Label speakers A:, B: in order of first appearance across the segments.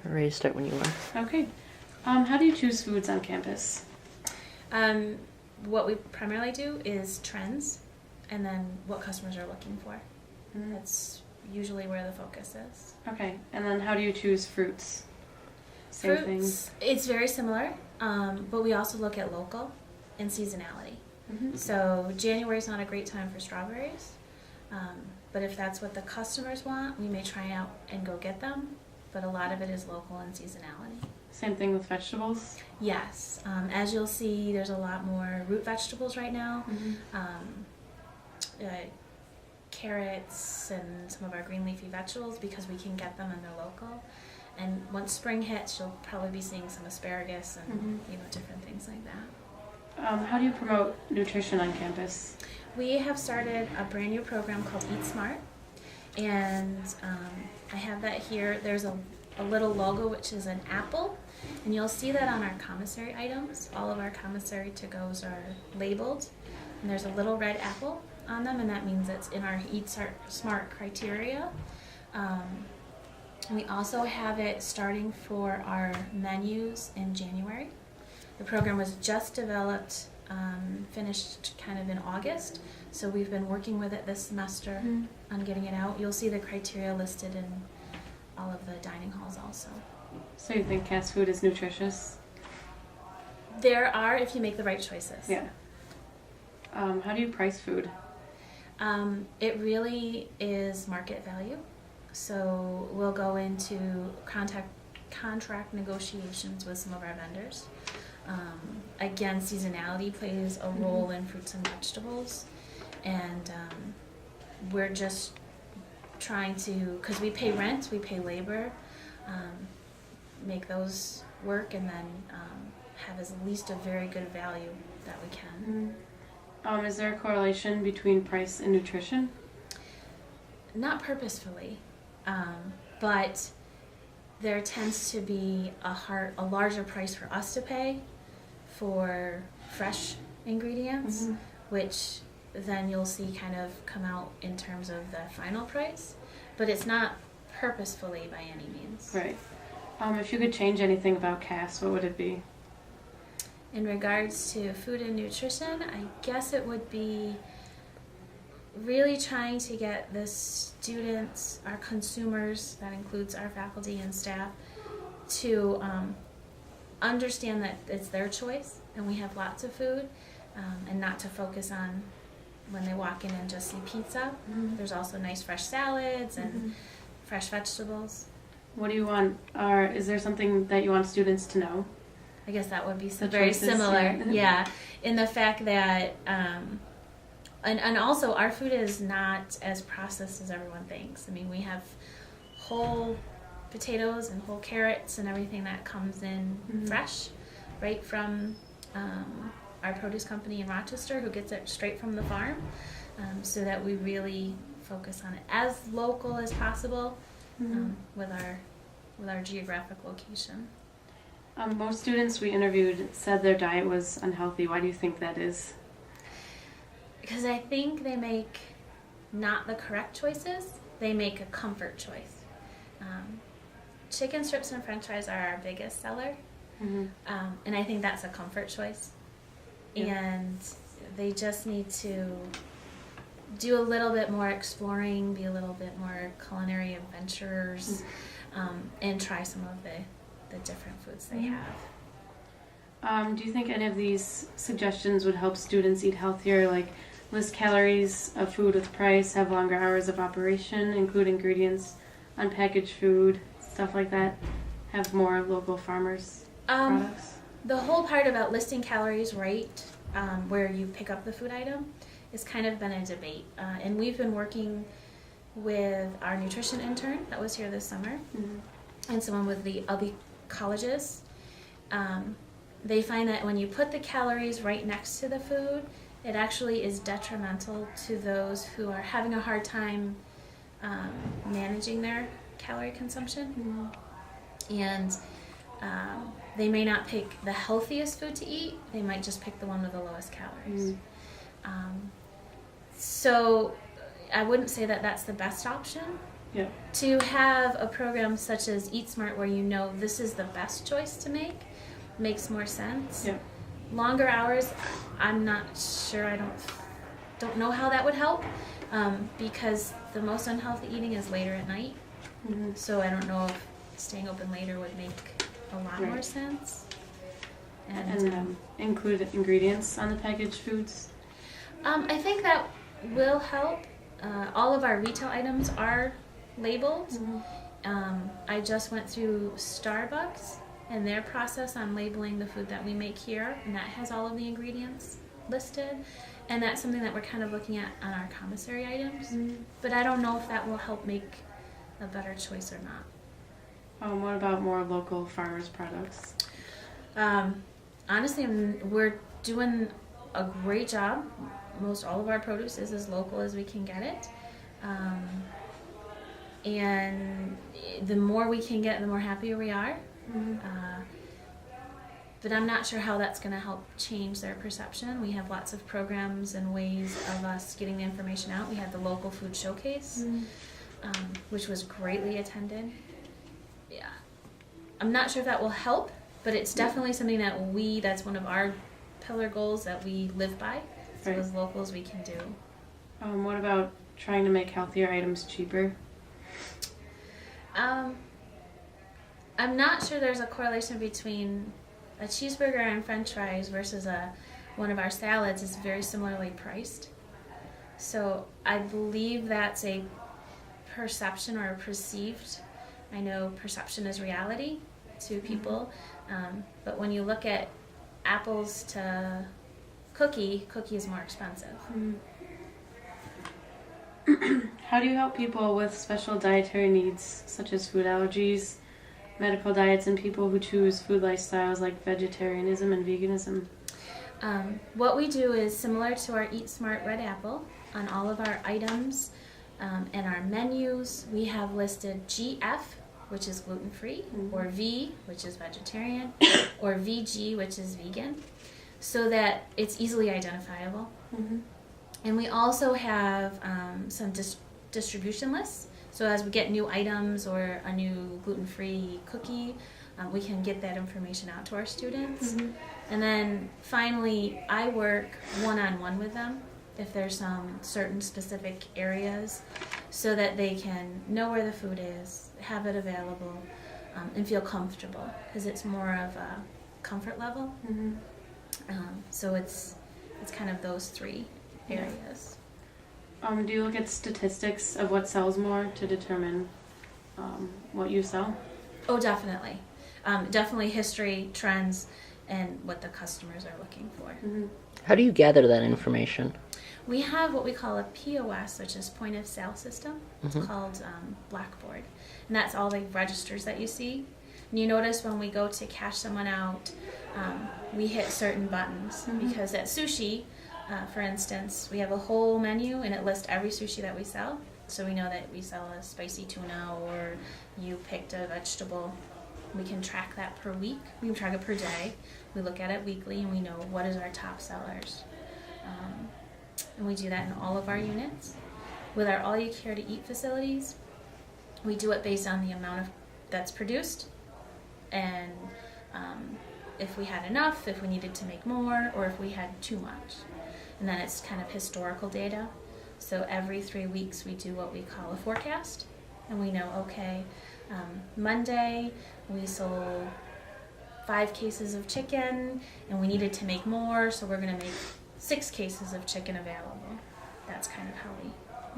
A: ready to start when you are.
B: Okay. How do you choose foods on campus?
C: What we primarily do is trends and then what customers are looking for.
B: Mm-hmm.
C: That's usually where the focus is.
B: Okay. And then how do you choose fruits? Same
C: Fruits, it's very similar, but we also look at local and seasonality.
B: Mm-hmm.
C: So January is not a great time for strawberries, but if that's what the customers want, we may try out and go get them, but a lot of it is local and seasonality.
B: Same thing with vegetables?
C: Yes. As you'll see, there's a lot more root vegetables right now.
B: Mm-hmm.
C: Carrots and some of our green leafy vegetables because we can get them and they're local. And once spring hits, you'll probably be seeing some asparagus and different things like that.
B: How do you promote nutrition on campus?
C: We have started a brand new program called Eat Smart, and I have that here. There's a little logo which is an apple, and you'll see that on our commissary items. All of our commissary to-goes are labeled, and there's a little red apple on them, and that means it's in our Eat Smart criteria. We also have it starting for our menus in January. The program was just developed, finished kind of in August, so we've been working with it this semester on getting it out. You'll see the criteria listed in all of the dining halls also.
B: So you think cast food is nutritious?
C: There are, if you make the right choices.
B: Yeah. How do you price food?
C: It really is market value. So we'll go into contract negotiations with some of our vendors. Again, seasonality plays a role in fruits and vegetables, and we're just trying to, because we pay rent, we pay labor, make those work, and then have at least a very good value that we can.
B: Is there a correlation between price and nutrition?
C: Not purposefully, but there tends to be a larger price for us to pay for fresh ingredients, which then you'll see kind of come out in terms of the final price, but it's not purposefully by any means.
B: Right. If you could change anything about CAS, what would it be?
C: In regards to food and nutrition, I guess it would be really trying to get the students, our consumers, that includes our faculty and staff, to understand that it's their choice and we have lots of food, and not to focus on when they walk in and just see pizza. There's also nice fresh salads and fresh vegetables.
B: What do you want, or is there something that you want students to know?
C: I guess that would be
B: The
C: very
B: choices,
C: similar,
B: yeah.
C: in the fact that, and also our food is not as processed as everyone thinks. I mean, we have whole potatoes and whole carrots and everything that comes in fresh, right from our produce company in Rochester, who gets it straight from the farm, so that we really focus on it as local as possible with our geographic location.
B: Most students we interviewed said their diet was unhealthy. Why do you think that is?
C: Because I think they make not the correct choices, they make a comfort choice. Chicken strips and french fries are our biggest seller, and I think that's a comfort choice.
B: Yeah.
C: And they just need to do a little bit more exploring, be a little bit more culinary adventurers, and try some of the different foods they have.
B: Do you think any of these suggestions would help students eat healthier, like list calories of food with price, have longer hours of operation, include ingredients, unpackaged food, stuff like that, have more local farmers' products?
C: The whole part about listing calories right where you pick up the food item has kind of been a debate. And we've been working with our nutrition intern that was here this summer and someone with the other colleges. They find that when you put the calories right next to the food, it actually is detrimental to those who are having a hard time managing their calorie consumption. And they may not pick the healthiest food to eat, they might just pick the one with the lowest calories. So I wouldn't say that that's the best option,
B: Yeah.
C: To have a program such as Eat Smart where you know this is the best choice to make makes more sense.
B: Yeah.
C: Longer hours, I'm not sure. I don't know how that would help because the most unhealthy eating is later at night.
B: Mm-hmm.
C: So I don't know if staying open later would make a lot more sense.
B: And include ingredients on the packaged foods.
C: I think that will help. All of our retail items are labeled.
B: Mm-hmm.
C: I just went through Starbucks and their process on labeling the food that we make here, and that has all of the ingredients listed. And that's something that we're kind of looking at on our commissary items.
B: Mm-hmm.
C: But I don't know if that will help make a better choice or not.
B: What about more local farmers' products?
C: Honestly, we're doing a great job. Most all of our produce is as local as we can get it. And the more we can get, the more happier we are.
B: Mm-hmm.
C: But I'm not sure how that's going to help change their perception. We have lots of programs and ways of us getting the information out. We had the local food showcase, which was greatly attended. Yeah, I'm not sure if that will help, but it's definitely something that's one of our pillar goals that we live by. So as locals, we can do.
B: What about trying to make healthier items cheaper?
C: I'm not sure there's a correlation between a cheeseburger and french fries versus one of our salads is very similarly priced. So I believe that's a perception or a perceived. I know perception is reality to people, but when you look at apples to cookie is more expensive.
B: How do you help people with special dietary needs, such as food allergies, medical diets, and people who choose food lifestyles like vegetarianism and veganism?
C: What we do is similar to our Eat Smart Red Apple. On all of our items and our menus, we have listed GF, which is gluten-free, or V, which is vegetarian, or VG, which is vegan, so that it's easily identifiable. And we also have some distribution lists. So as we get new items or a new gluten-free cookie, we can get that information out to our students. And then finally, I work one-on-one with them if there's some certain specific areas so that they can know where the food is, have it available, and feel comfortable because it's more of a comfort level. So it's kind of those three areas.
B: Do you look at statistics of what sells more to determine what you sell?
C: Oh, definitely. Definitely history, trends, and what the customers are looking for.
A: How do you gather that information?
C: We have what we call a POS, which is point of sale system. It's called Blackboard. And that's all the registers that you see. And you notice when we go to cash someone out, we hit certain buttons. Because at sushi, for instance, we have a whole menu and it lists every sushi that we sell. So we know that we sell a spicy tuna or you picked a vegetable. We can track that per week. We can track it per day. We look at it weekly and we know what is our top sellers. And we do that in all of our units. With our All You Care to Eat facilities, we do it based on the amount that's produced and if we had enough, if we needed to make more, or if we had too much. And then it's kind of historical data. So every 3 weeks we do what we call a forecast. And we know, okay, Monday we sold 5 cases of chicken and we needed to make more, so we're going to make 6 cases of chicken available. That's kind of how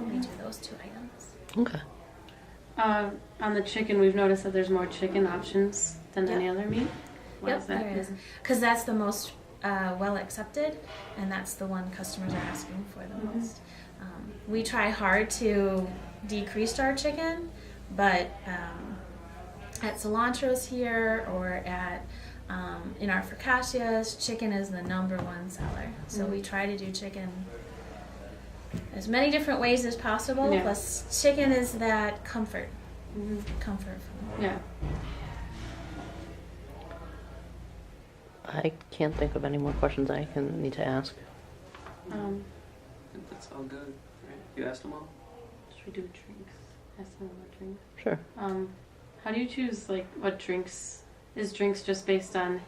C: we do those 2 items.
A: Okay.
B: On the chicken, we've noticed that there's more chicken options than any other meat. Why is that?
C: There is. Because that's the most well accepted, and that's the one customers are asking for the most. We try hard to decrease our chicken, but at Cilantro's here or at in our focaccias, chicken is the #1 seller. So we try to do chicken as many different ways as possible. Plus, chicken is that comfort food.
B: Yeah.
A: I can't think of any more questions I need to ask.
D: I think that's all good, right? You asked them all?
B: Should we do drinks I still have a drink.
A: Sure.
B: How do you choose like what drinks? Is drinks just based on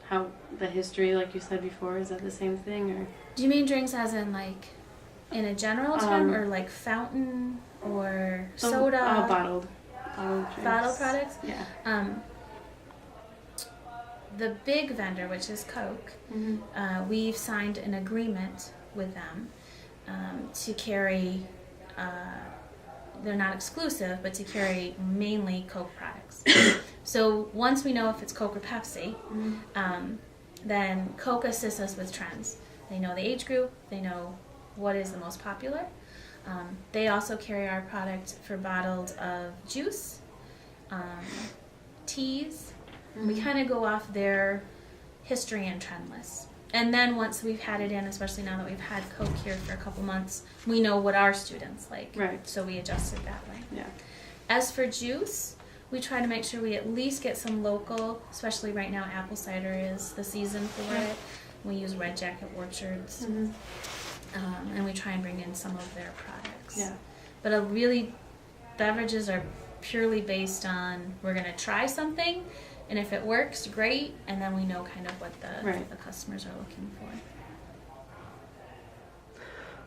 B: how the history, like you said before, is that the same thing or?
C: Do you mean drinks as in like in a general term, or like fountain or soda?
B: Bottled drinks.
C: Bottled products?
B: Yeah.
C: The big vendor, which is Coke, we've signed an agreement with them to carry, they're not exclusive, but to carry mainly Coke products. So once we know if it's Coke or Pepsi, then Coke assists us with trends. They know the age group, they know what is the most popular. They also carry our product for bottled of juice, teas. We kind of go off their history and trend lists. And then once we've had it in, especially now that we've had Coke here for a couple months, we know what our students like.
B: Right.
C: So we adjust it that way.
B: Yeah.
C: As for juice, we try to make sure we at least get some local, especially right now apple cider is the season for it. We use Red Jacket Orchards. And we try and bring in some of their products.
B: Yeah.
C: But beverages are purely based on we're going to try something, and if it works, great, and then we know kind of what the customers are looking for.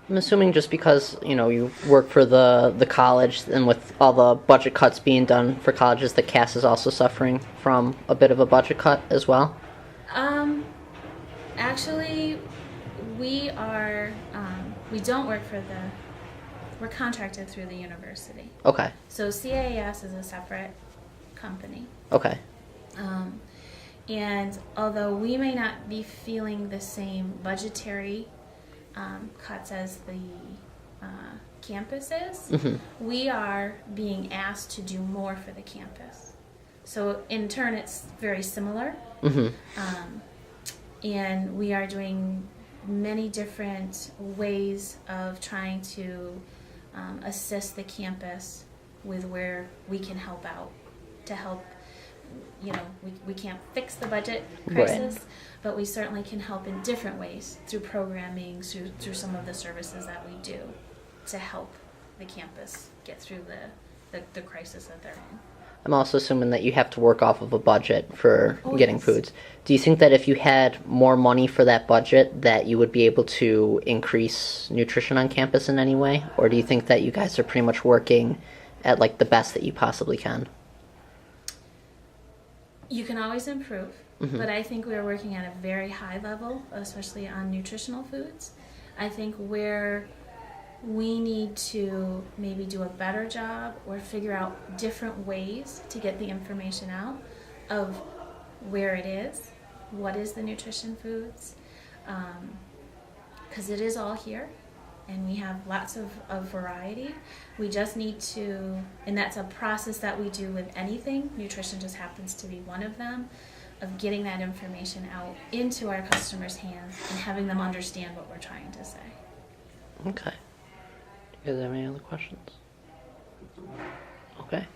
A: I'm assuming just because, you work for the college, and with all the budget cuts being done for colleges, the CAS is also suffering from a bit of a budget cut as well?
C: Actually, we don't work for we're contracted through the university.
A: Okay.
C: So CAS is a separate company.
A: Okay.
C: And although we may not be feeling the same budgetary cuts as the campus is, we are being asked to do more for the campus. So in turn, it's very similar. And we are doing many different ways of trying to assist the campus with where we can help out to help. We can't fix the budget crisis, but we certainly can help in different ways through programming, through some of the services that we do to help the campus get through the crisis that they're in.
A: I'm also assuming that you have to work off of a budget for getting foods. Do you think that if you had more money for that budget, that you would be able to increase nutrition on campus in any way? Or do you think that you guys are pretty much working at like the best that you possibly can?
C: You can always improve, but I think we're working at a very high level, especially on nutritional foods. I think where we need to maybe do a better job or figure out different ways to get the information out of where it is, what is the nutrition foods, because it is all here and we have lots of variety. We just need to, and that's a process that we do with anything, nutrition just happens to be one of them, of getting that information out into our customers' hands and having them understand what we're trying to say.
A: Okay. You guys have any other questions? Okay.